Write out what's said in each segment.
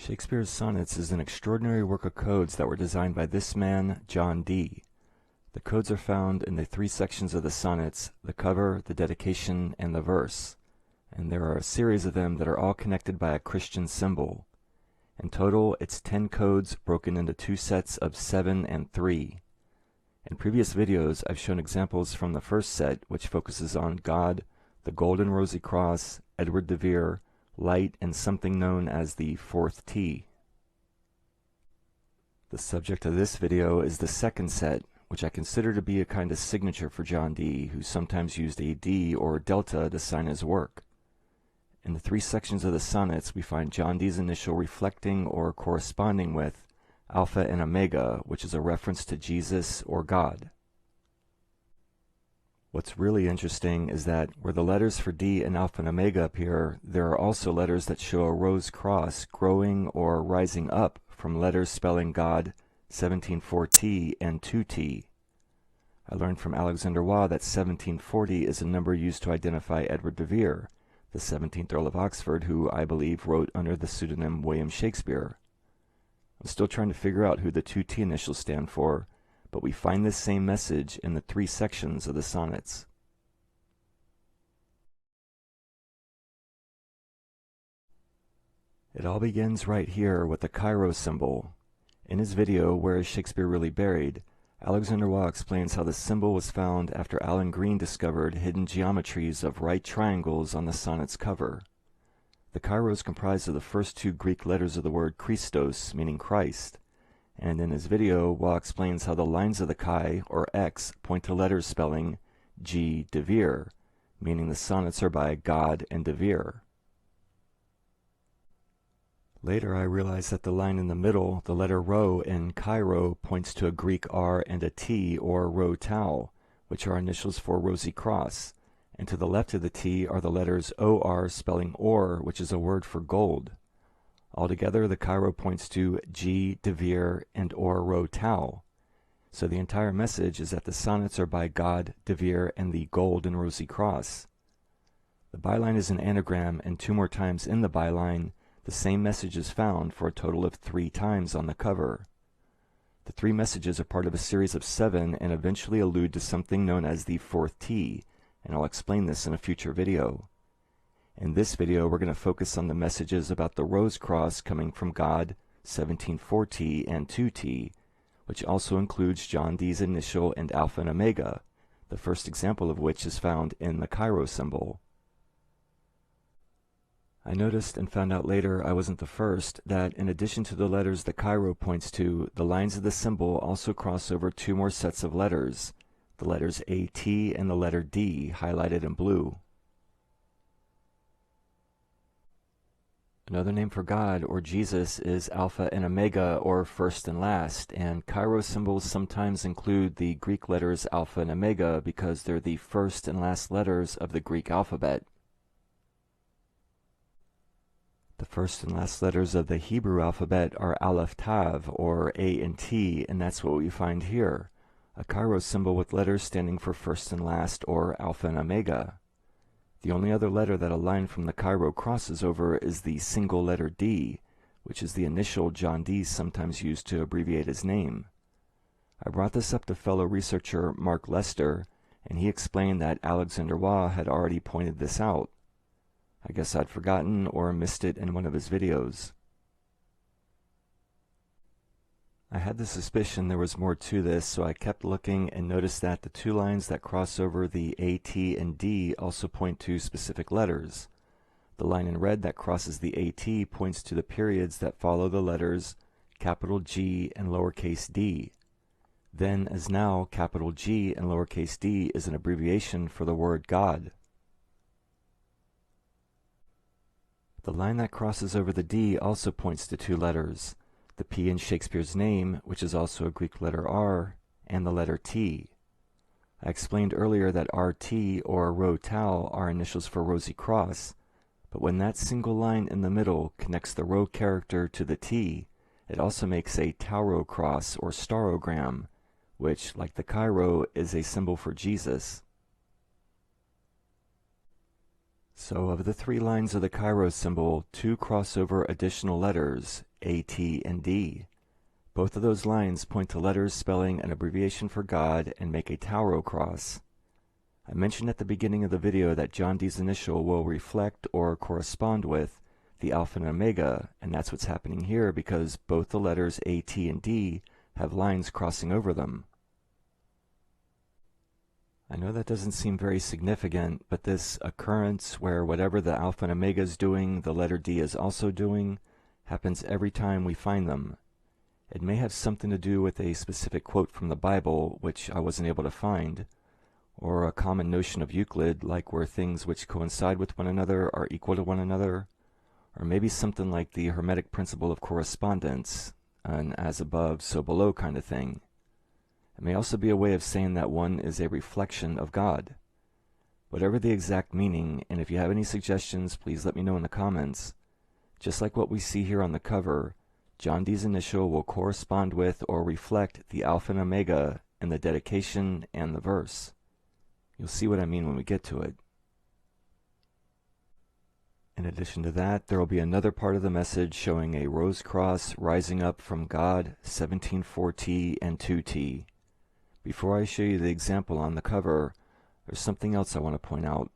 Shakespeare's Sonnets is an extraordinary work of codes that were designed by this man, John Dee. The codes are found in the three sections of the sonnets: the cover, the dedication, and the verse, and there are a series of them that are all connected by a Christian symbol. In total, it's 10 codes broken into two sets of 7 and 3. In previous videos, I've shown examples from the first set, which focuses on God, the golden rosy cross, Edward de Vere, light, and something known as the fourth T. The subject of this video is the second set, which I consider to be a kind of signature for John Dee, who sometimes used a D or delta to sign his work. In the three sections of the sonnets, we find John Dee's initial reflecting or corresponding with Alpha and Omega, which is a reference to Jesus or God. What's really interesting is that where the letters for D and Alpha and Omega appear, there are also letters that show a rose cross growing or rising up from letters spelling God, 17-4T and 2T. I learned from Alexander Waugh that 1740 is a number used to identify Edward de Vere, the 17th Earl of Oxford, who I believe wrote under the pseudonym William Shakespeare. I'm still trying to figure out who the 2T initials stand for, but we find this same message in the three sections of the sonnets. It all begins right here with the Chi-Rho symbol. In his video, Where is Shakespeare Really Buried?, Alexander Waugh explains how the symbol was found after Alan Green discovered hidden geometries of right triangles on the sonnet's cover. The Chi-Rho is comprised of the first two Greek letters of the word Christos, meaning Christ, and in his video, Waugh explains how the lines of the Chi, or X, point to letters spelling G de Vere, meaning the sonnets are by God and de Vere. Later I realized that the line in the middle, the letter Rho in Chi-Rho, points to a Greek R and a T, or Rho Tau, which are initials for Rosy Cross, and to the left of the T are the letters OR spelling Or, which is a word for gold. Altogether, the Chi-Rho points to G de Vere and Or Rho Tau. So the entire message is that the sonnets are by God, de Vere, and the gold and rosy cross. The byline is an anagram, and two more times in the byline, the same message is found for a total of 3 times on the cover. The 3 messages are part of a series of 7 and eventually allude to something known as the fourth T, and I'll explain this in a future video. In this video, we're going to focus on the messages about the rose cross coming from God, 17-4T and 2T, which also includes John Dee's initial and Alpha and Omega, the first example of which is found in the Chi-Rho symbol. I noticed and found out later, I wasn't the first, that in addition to the letters the Chi-Rho points to, the lines of the symbol also cross over 2 more sets of letters, the letters AT and the letter D, highlighted in blue. Another name for God, or Jesus, is Alpha and Omega, or first and last, and Chi-Rho symbols sometimes include the Greek letters Alpha and Omega because they're the first and last letters of the Greek alphabet. The first and last letters of the Hebrew alphabet are Aleph Tav, or A and T, and that's what we find here, a Chi-Rho symbol with letters standing for first and last, or Alpha and Omega. The only other letter that a line from the Chi-Rho crosses over is the single letter D, which is the initial John Dee sometimes used to abbreviate his name. I brought this up to fellow researcher Mark Lester, and he explained that Alexander Waugh had already pointed this out. I guess I'd forgotten or missed it in one of his videos. I had the suspicion there was more to this, so I kept looking and noticed that the 2 lines that cross over the AT and D also point to specific letters. The line in red that crosses the AT points to the periods that follow the letters capital G and lowercase d. Then, as now, capital G and lowercase d is an abbreviation for the word God. The line that crosses over the D also points to 2 letters, the P in Shakespeare's name, which is also a Greek letter R, and the letter T. I explained earlier that RT, or Rho Tau, are initials for Rosy Cross, but when that single line in the middle connects the Rho character to the T, it also makes a Tauro cross, or starogram, which, like the Chi-Rho, is a symbol for Jesus. So of the 3 lines of the Chi-Rho symbol, 2 cross over additional letters, A, T, and D. Both of those lines point to letters spelling an abbreviation for God and make a Tauro cross. I mentioned at the beginning of the video that John Dee's initial will reflect or correspond with the Alpha and Omega, and that's what's happening here because both the letters A, T, and D have lines crossing over them. I know that doesn't seem very significant, but this occurrence where whatever the Alpha and Omega is doing, the letter D is also doing, happens every time we find them. It may have something to do with a specific quote from the Bible, which I wasn't able to find, or a common notion of Euclid, like where things which coincide with one another are equal to one another, or maybe something like the Hermetic principle of correspondence, an as above, so below kind of thing. It may also be a way of saying that one is a reflection of God. Whatever the exact meaning, and if you have any suggestions, please let me know in the comments. Just like what we see here on the cover, John Dee's initial will correspond with or reflect the Alpha and Omega in the dedication and the verse. You'll see what I mean when we get to it. In addition to that, there will be another part of the message showing a rose cross rising up from God, 17:4T and 2T. Before I show you the example on the cover, there's something else I want to point out.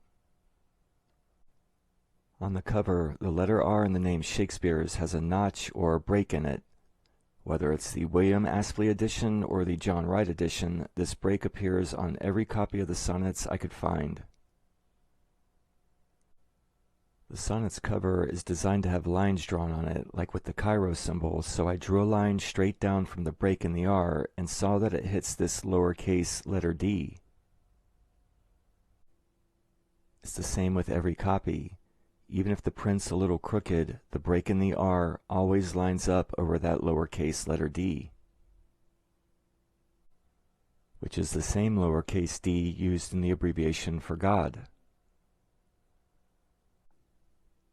On the cover, the letter R in the name Shakespeare's has a notch or a break in it. Whether it's the William Astley edition or the John Wright edition, this break appears on every copy of the Sonnets I could find. The Sonnets cover is designed to have lines drawn on it, like with the Cairo symbol, so I drew a line straight down from the break in the R and saw that it hits this lowercase letter D. It's the same with every copy. Even if the print's a little crooked, the break in the R always lines up over that lowercase letter D, which is the same lowercase d used in the abbreviation for God.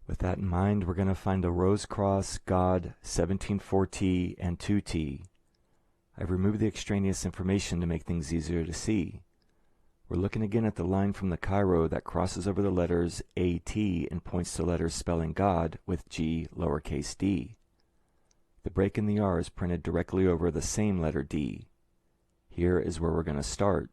With that in mind, we're going to find a rose cross, God, 17:4T, and 2T. I've removed the extraneous information to make things easier to see. We're looking again at the line from the Cairo that crosses over the letters AT and points to letters spelling God with G lowercase d. The break in the R is printed directly over the same letter D. Here is where we're going to start.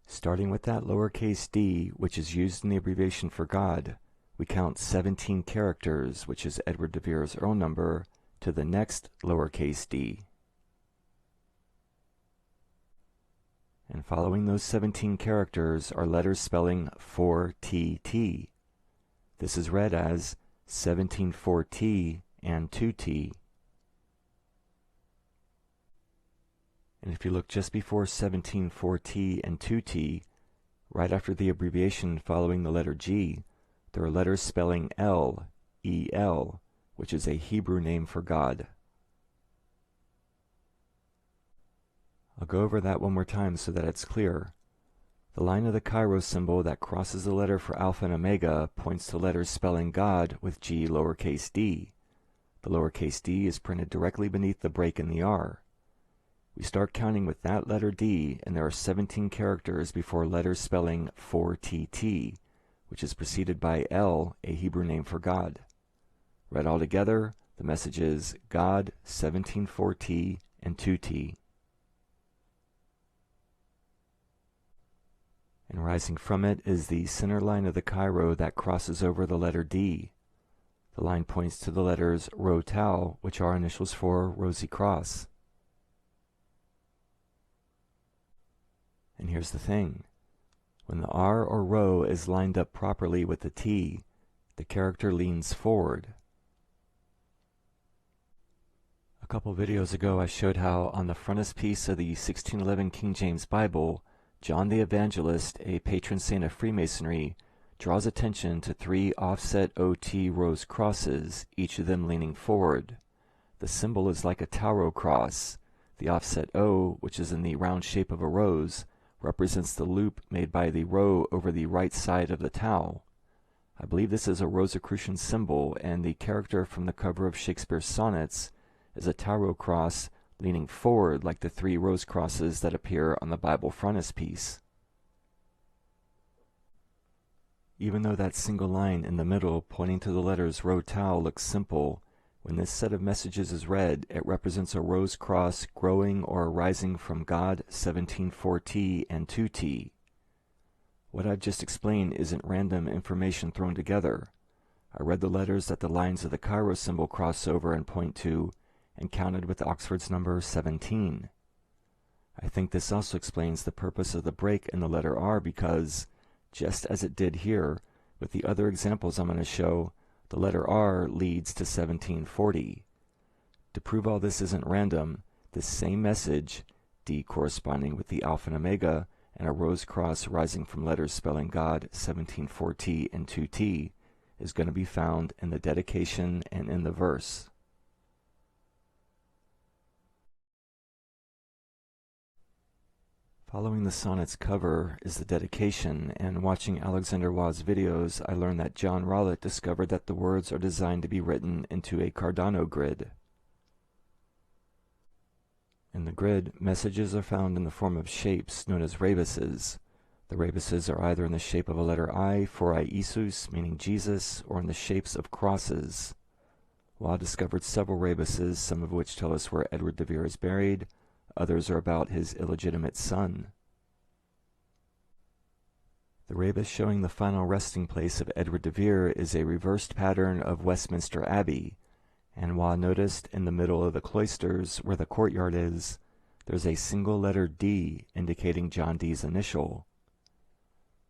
Starting with that lowercase d, which is used in the abbreviation for God, we count 17 characters, which is Edward de Vere's Earl number, to the next lowercase d. And following those 17 characters are letters spelling 4TT. This is read as 17:4T and 2T. And if you look just before 17:4T and 2T, right after the abbreviation following the letter G, there are letters spelling L, EL, which is a Hebrew name for God. I'll go over that one more time so that it's clear. The line of the Cairo symbol that crosses the letter for Alpha and Omega points to letters spelling God with G lowercase d. The lowercase d is printed directly beneath the break in the R. We start counting with that letter D, and there are 17 characters before letters spelling 4TT, which is preceded by L, a Hebrew name for God. Read all together, the message is God, 17:4T, and 2T. And rising from it is the center line of the Cairo that crosses over the letter D. The line points to the letters Rho Tau, which are initials for Rosicrucian. And here's the thing. When the R or Rho is lined up properly with the T, the character leans forward. A couple videos ago I showed how on the frontispiece of the 1611 King James Bible, John the Evangelist, a patron saint of Freemasonry, draws attention to 3 offset OT rose crosses, each of them leaning forward. The symbol is like a Tauro cross. The offset O, which is in the round shape of a rose, represents the loop made by the rho over the right side of the tau. I believe this is a Rosicrucian symbol, and the character from the cover of Shakespeare's Sonnets is a Tauro cross leaning forward like the 3 rose crosses that appear on the Bible frontispiece. Even though that single line in the middle pointing to the letters rho tau looks simple, when this set of messages is read, it represents a rose cross growing or arising from God 17:4t and 2t. What I've just explained isn't random information thrown together. I read the letters that the lines of the Cairo symbol cross over and point to, and counted with Oxford's number 17. I think this also explains the purpose of the break in the letter R because, just as it did here, with the other examples I'm going to show, the letter R leads to 1740. To prove all this isn't random, this same message, D corresponding with the Alpha and Omega, and a rose cross rising from letters spelling God 17:4t and 2t, is going to be found in the dedication and in the verse. Following the Sonnets cover is the dedication, and watching Alexander Wa's videos, I learned that John Rollitt discovered that the words are designed to be written into a Cardano grid. In the grid, messages are found in the form of shapes known as rebuses. The rebuses are either in the shape of a letter I for Iesus, meaning Jesus, or in the shapes of crosses. Wa discovered several rebuses, some of which tell us where Edward de Vere is buried. Others are about his illegitimate son. The rebus showing the final resting place of Edward de Vere is a reversed pattern of Westminster Abbey, and Wa noticed in the middle of the cloisters, where the courtyard is, there's a single letter D indicating John Dee's initial.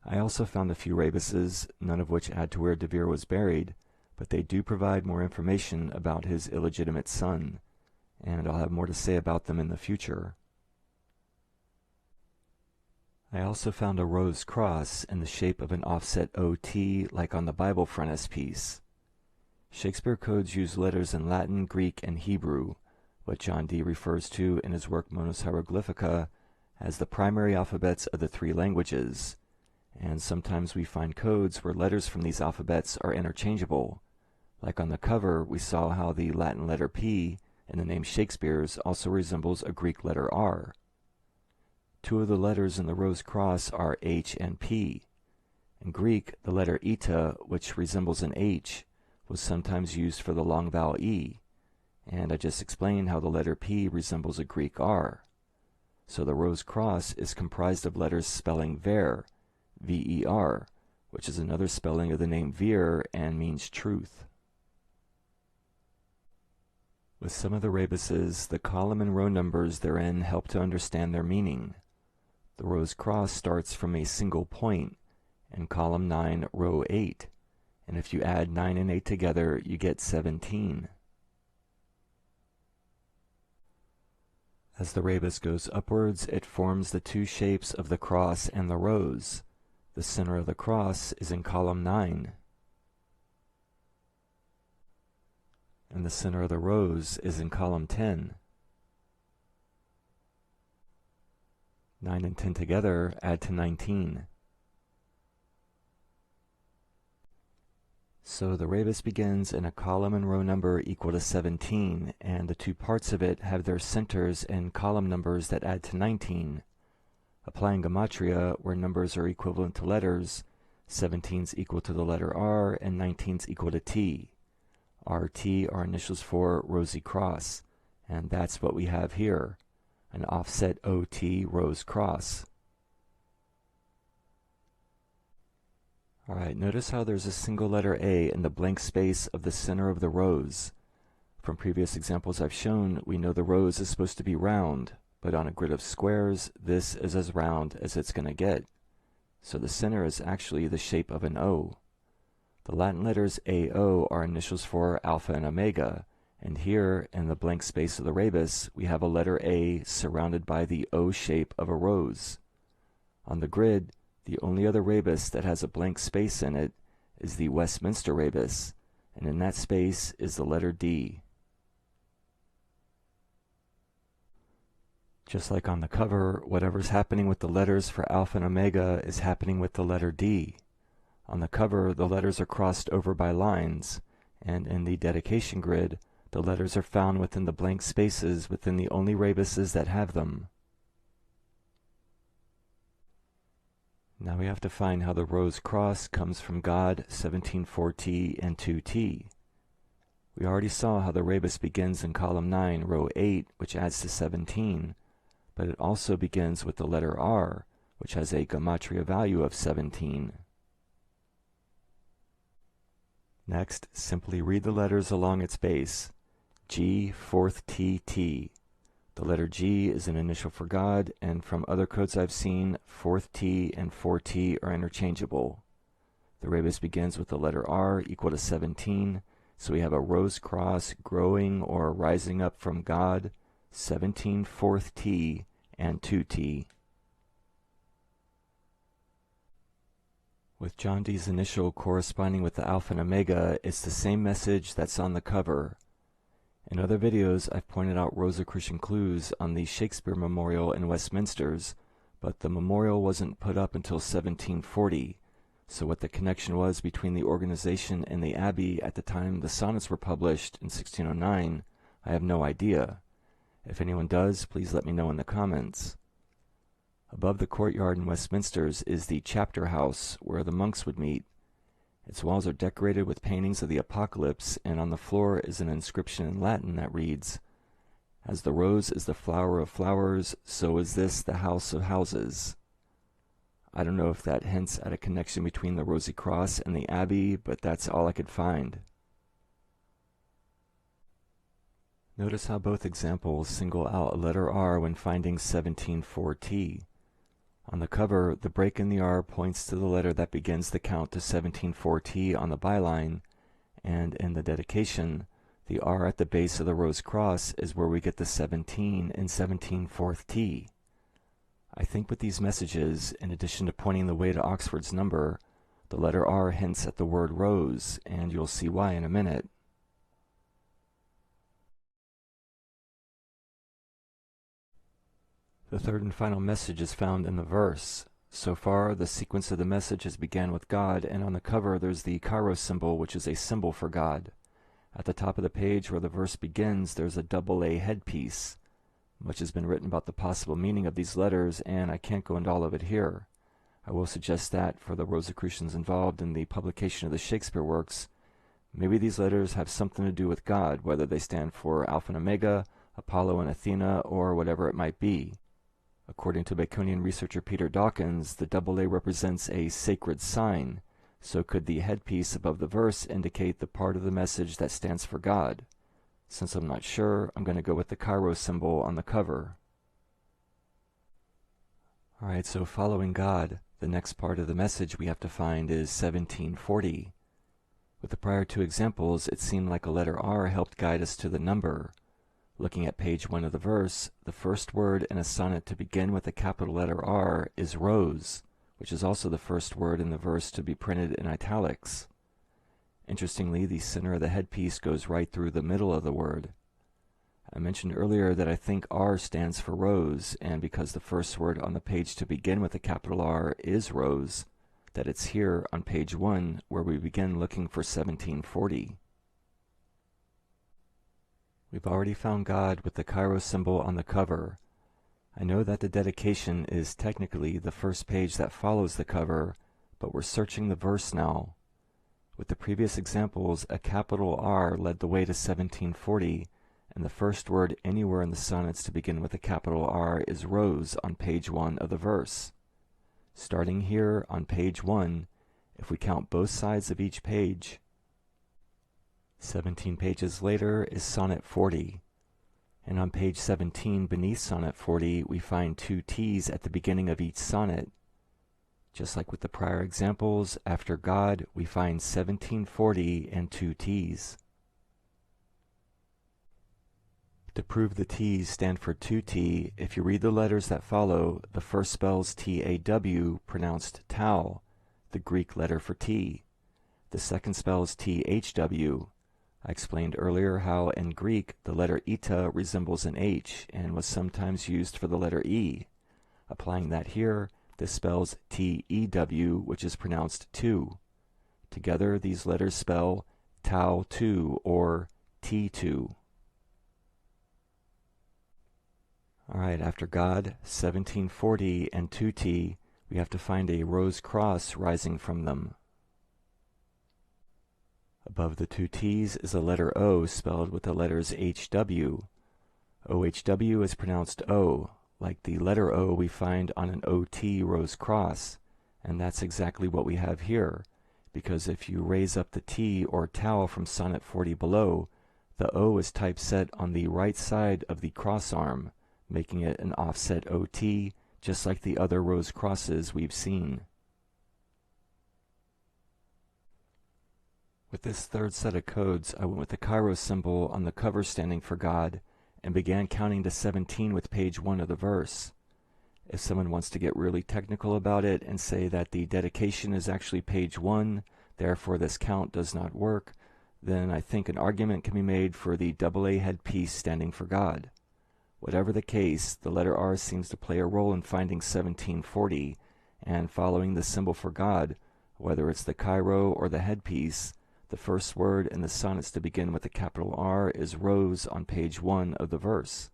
I also found a few rebuses, none of which add to where de Vere was buried, but they do provide more information about his illegitimate son, and I'll have more to say about them in the future. I also found a rose cross in the shape of an offset OT like on the Bible frontispiece. Shakespeare codes use letters in Latin, Greek, and Hebrew, what John Dee refers to in his work Monos Hieroglyphica as the primary alphabets of the three languages, and sometimes we find codes where letters from these alphabets are interchangeable. Like on the cover, we saw how the Latin letter P in the name Shakespeare's also resembles a Greek letter R. Two of the letters in the rose cross are H and P. In Greek, the letter eta, which resembles an H, was sometimes used for the long vowel E, and I just explained how the letter P resembles a Greek R. So the rose cross is comprised of letters spelling ver, V-E-R, which is another spelling of the name Vir and means truth. With some of the rebuses, the column and row numbers therein help to understand their meaning. The rose cross starts from a single point in column 9, row 8, and if you add 9 and 8 together, you get 17. As the rebus goes upwards, it forms the two shapes of the cross and the rose. The center of the cross is in column 9, and the center of the rose is in column 10. 9 and 10 together add to 19. So the rebus begins in a column and row number equal to 17, and the two parts of it have their centers in column numbers that add to 19. Applying gematria, where numbers are equivalent to letters, 17's equal to the letter R and 19's equal to T. RT are initials for Rosy Cross, and that's what we have here, an offset OT rose cross. Alright, notice how there's a single letter A in the blank space of the center of the rose. From previous examples I've shown, we know the rose is supposed to be round, but on a grid of squares, this is as round as it's going to get. So the center is actually the shape of an O. The Latin letters AO are initials for Alpha and Omega, and here, in the blank space of the rebus, we have a letter A surrounded by the O shape of a rose. On the grid, the only other rebus that has a blank space in it is the Westminster rebus, and in that space is the letter D. Just like on the cover, whatever's happening with the letters for Alpha and Omega is happening with the letter D. On the cover, the letters are crossed over by lines, and in the dedication grid, the letters are found within the blank spaces within the only rebuses that have them. Now we have to find how the rose cross comes from God, 17-4T, and 2T. We already saw how the rebus begins in column 9, row 8, which adds to 17, but it also begins with the letter R, which has a gematria value of 17. Next, simply read the letters along its base. G, 4th T, T. The letter G is an initial for God, and from other codes I've seen, 4th T and 4T are interchangeable. The rebus begins with the letter R equal to 17, so we have a rose cross growing or rising up from God, 17 4th T and 2T. With John Dee's initial corresponding with the alpha and omega, it's the same message that's on the cover. In other videos, I've pointed out Rosicrucian clues on the Shakespeare Memorial in Westminster's, but the memorial wasn't put up until 1740, so what the connection was between the organization and the abbey at the time the sonnets were published in 1609, I have no idea. If anyone does, please let me know in the comments. Above the courtyard in Westminster's is the chapter house, where the monks would meet. Its walls are decorated with paintings of the Apocalypse, and on the floor is an inscription in Latin that reads, "As the rose is the flower of flowers, so is this the house of houses." I don't know if that hints at a connection between the Rosy Cross and the Abbey, but that's all I could find. Notice how both examples single out a letter R when finding 17-4T. On the cover, the break in the R points to the letter that begins the count to 17-4T on the byline, and in the dedication, the R at the base of the rose cross is where we get the 17 and 17-4T. I think with these messages, in addition to pointing the way to Oxford's number, the letter R hints at the word rose, and you'll see why in a minute. The third and final message is found in the verse. So far, the sequence of the message has began with God, and on the cover there's the Kairos symbol, which is a symbol for God. At the top of the page where the verse begins, there's a double-A headpiece. Much has been written about the possible meaning of these letters, and I can't go into all of it here. I will suggest that, for the Rosicrucians involved in the publication of the Shakespeare works, maybe these letters have something to do with God, whether they stand for Alpha and Omega, Apollo and Athena, or whatever it might be. According to Baconian researcher Peter Dawkins, the double A represents a sacred sign, so could the headpiece above the verse indicate the part of the message that stands for God? Since I'm not sure, I'm going to go with the Kairos symbol on the cover. Alright, so following God, the next part of the message we have to find is 1740. With the prior two examples, it seemed like a letter R helped guide us to the number. Looking at page 1 of the verse, the first word in a sonnet to begin with a capital letter R is rose, which is also the first word in the verse to be printed in italics. Interestingly, the center of the headpiece goes right through the middle of the word. I mentioned earlier that I think R stands for rose, and because the first word on the page to begin with a capital R is rose, that it's here on page 1 where we begin looking for 1740. We've already found God with the Kairos symbol on the cover. I know that the dedication is technically the first page that follows the cover, but we're searching the verse now. With the previous examples, a capital R led the way to 1740, and the first word anywhere in the sonnets to begin with a capital R is rose on page 1 of the verse. Starting here on page 1, if we count both sides of each page, 17 pages later is Sonnet 40, and on page 17 beneath Sonnet 40 we find 2 T's at the beginning of each sonnet. Just like with the prior examples, after God we find 1740 and 2 T's. To prove the T's stand for 2T, if you read the letters that follow, the first spells T-A-W, pronounced tau, the Greek letter for T. The second spells T-H-W. I explained earlier how in Greek the letter eta resembles an H and was sometimes used for the letter E. Applying that here, this spells T-E-W, which is pronounced two. Together these letters spell tau 2 or T2. Alright, after God, 1740, and 2T, we have to find a rose cross rising from them. Above the two T's is the letter O spelled with the letters HW. OHW is pronounced O, like the letter O we find on an OT rose cross, and that's exactly what we have here, because if you raise up the T or tau from Sonnet 40 below, the O is typeset on the right side of the cross arm, making it an offset OT, just like the other rose crosses we've seen. With this third set of codes, I went with the Kairos symbol on the cover standing for God, and began counting to 17 with page 1 of the verse. If someone wants to get really technical about it and say that the dedication is actually page 1, therefore this count does not work, then I think an argument can be made for the AA headpiece standing for God. Whatever the case, the letter R seems to play a role in finding 1740, and following the symbol for God, whether it's the Cairo or the headpiece, the first word in the sonnets to begin with a capital R is rose on page 1 of the verse.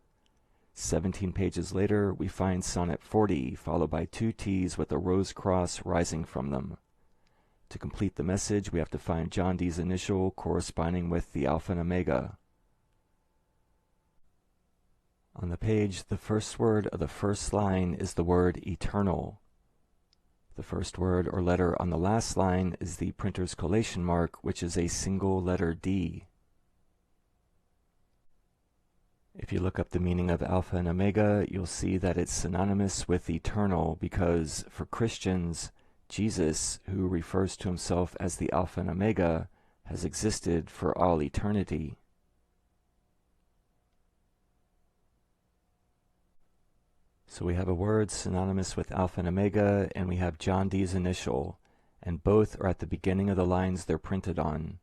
17 pages later, we find Sonnet 40, followed by two T's with a rose cross rising from them. To complete the message, we have to find John Dee's initial corresponding with the alpha and omega. On the page, the first word of the first line is the word eternal. The first word or letter on the last line is the printer's collation mark, which is a single letter D. If you look up the meaning of alpha and omega, you'll see that it's synonymous with eternal because for Christians, Jesus, who refers to himself as the alpha and omega, has existed for all eternity. So we have a word synonymous with alpha and omega, and we have John Dee's initial, and both are at the beginning of the lines they're printed on.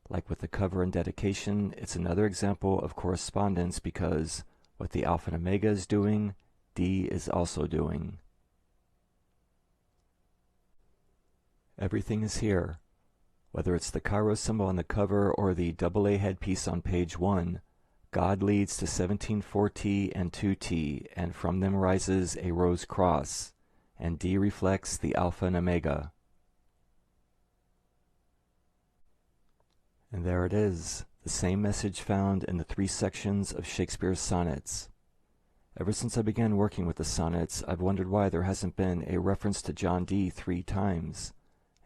Like with the cover and dedication, it's another example of correspondence because what the alpha and omega is doing, D is also doing. Everything is here. Whether it's the Cairo symbol on the cover or the AA headpiece on page 1, God leads to 17:4T and 2T, and from them rises a rose cross, and D reflects the alpha and omega. And there it is, the same message found in the 3 sections of Shakespeare's sonnets. Ever since I began working with the sonnets, I've wondered why there hasn't been a reference to John Dee 3 times,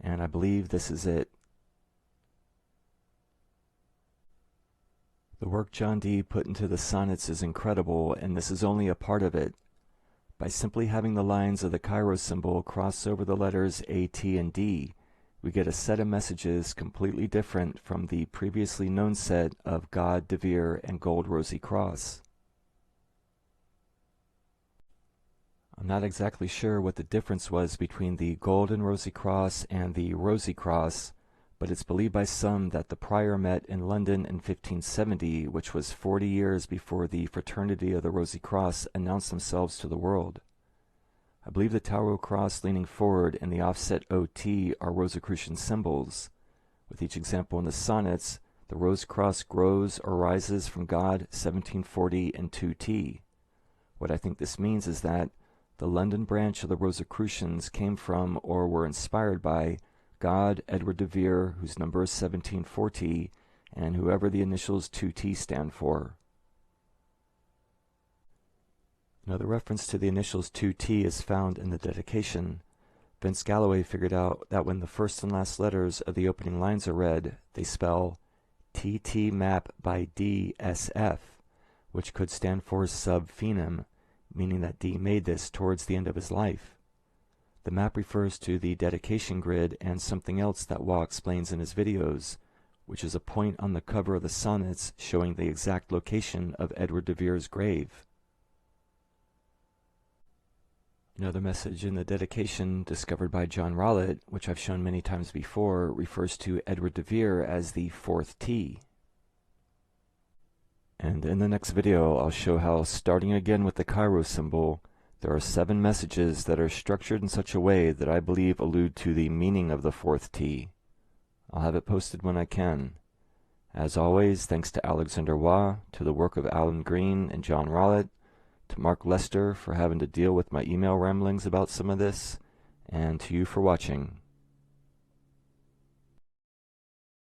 and I believe this is it. The work John Dee put into the sonnets is incredible, and this is only a part of it. By simply having the lines of the Cairo symbol cross over the letters A, T, and D, we get a set of messages completely different from the previously known set of God, De Vere, and Gold Rosy Cross. I'm not exactly sure what the difference was between the Golden Rosy Cross and the Rosy Cross, but it's believed by some that the prior met in London in 1570, which was 40 years before the Fraternity of the Rosy Cross announced themselves to the world. I believe the Tau cross leaning forward and the offset OT are Rosicrucian symbols. With each example in the sonnets, the rose cross grows or rises from God 1740 and 2T. What I think this means is that the London branch of the Rosicrucians came from or were inspired by God, Edward de Vere, whose number is 1740, and whoever the initials 2T stand for. Another reference to the initials 2T is found in the dedication. Vince Galloway figured out that when the first and last letters of the opening lines are read, they spell TT map by DSF, which could stand for sub phenom, meaning that Dee made this towards the end of his life. The map refers to the dedication grid and something else that Wah explains in his videos, which is a point on the cover of the sonnets showing the exact location of Edward de Vere's grave. Another message in the dedication discovered by John Rollitt, which I've shown many times before, refers to Edward de Vere as the 4th T. And in the next video, I'll show how, starting again with the Cairo symbol, there are 7 messages that are structured in such a way that I believe allude to the meaning of the 4th T. I'll have it posted when I can. As always, thanks to Alexander Wah, to the work of Alan Green and John Rollitt, to Mark Lester for having to deal with my email ramblings about some of this, and to you for watching.